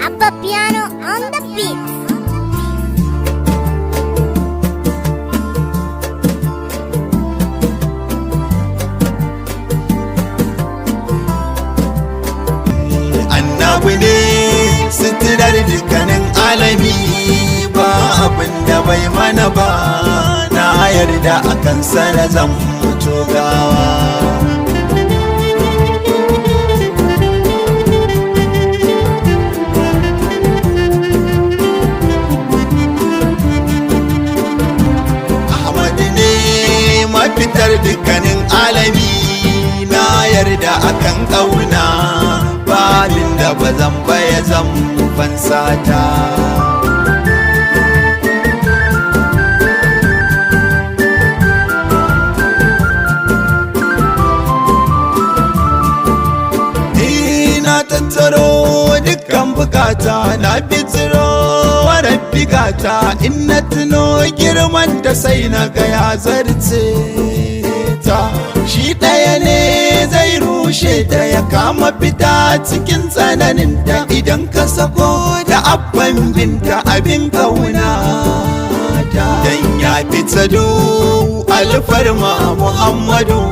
Abba Piano on the beat. Annabi ne sitirar dukkanin alami, ba abin da bai mana ba, na yarda akan sana zan mutu gawa. Mafitar dukkanin alami, na yarda akan ƙauna, babin da ba zan baya zan fansata. Na tattaro dukkan bukata, na fitiro warar bigata, in na tuno girman da sai na ga ya zarce ta. Shi ɗaya ne zai rushe ta ya kama fita cikin tsananin ta, idan ka sako da abban binta abin kauna ta. Dan ya fita du alfarma Muhammadu,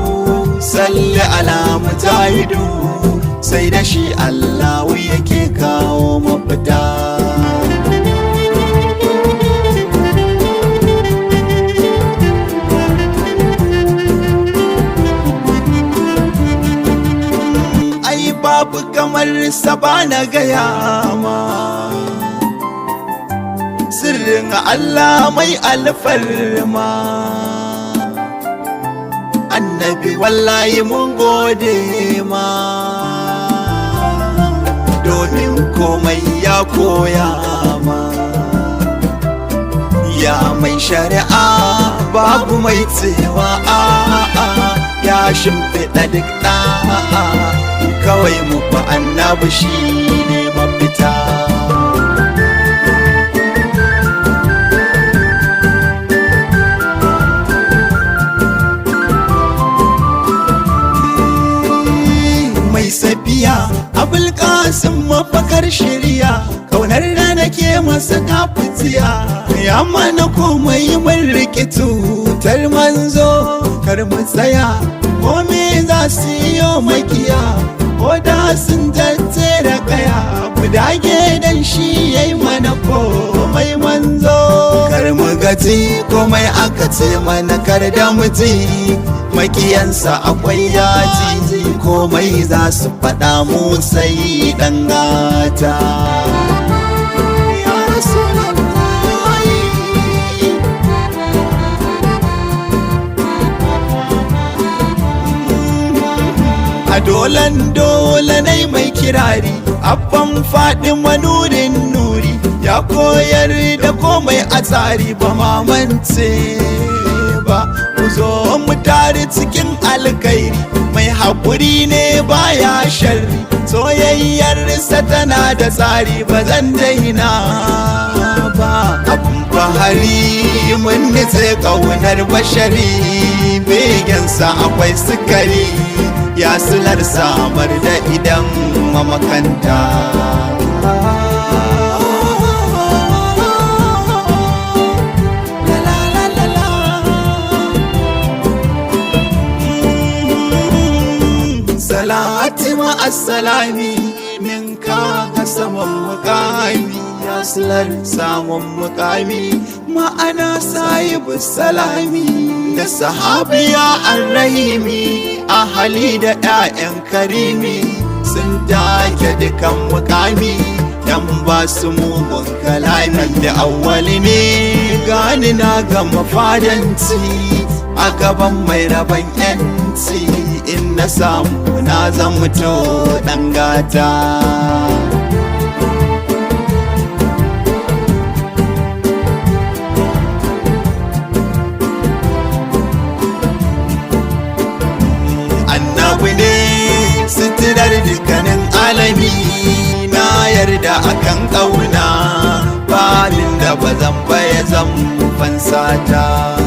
salli ala mujahidu, sai da shi Allahu yake kawo mafita. Ai babu kamar sa ba na gaya ma, sirrin Allah mai alfarma. Annabi wallahi mun gode ma, domin komai ya koya ma. Ya mai shari'a babu mai tsewa, ya shimfiɗa duk ɗa'a, kawai mu fa annabi shi ne mafita. Mai safiya Abulkasim mafakar shirya, kaunar da nake masa ta fitiya, ya mana komai mun riƙe tutar manzo. Kar mu tsaya ko me za su yi makiya, ko da sun tattara kaya, mu dage dan shi yayi mana komai manzo. Kar mu gaji komai aka ce mana, kar da mu ji makiyansa akwai yaji, komai za su faɗa mu sai ɗan gata. A dolan dole nai mai kirari, abban faɗi manurin nuri, ya koyar da komai a tsari, ba mamance ba. Ku zo mu tare cikin alkairi, mai haƙuri ne baya sharri, soyayyarsa tana da tsari, ba zan daina ba. Abun bahari mun nitse ƙaunar bashari, begensa akwai sukari, ya silar samar da idan mamakanta. Salati ma assalami, ninka ka saman mukami, ya silar samun mukami, ma'ana sahibu salami. Da sahabiya arrahimi, ahali da 'ya'yan karimi, sun take dukan mukami, dan ba su mugun kalami. Da awwali ne gani na gama fadanci, a gaban mai rabon 'yanci, in na samu na zan mutu ɗan gata. Annabi ne sitirar dukkanin alami, na yarda akan ƙauna, babin da ba zan baya zan fansata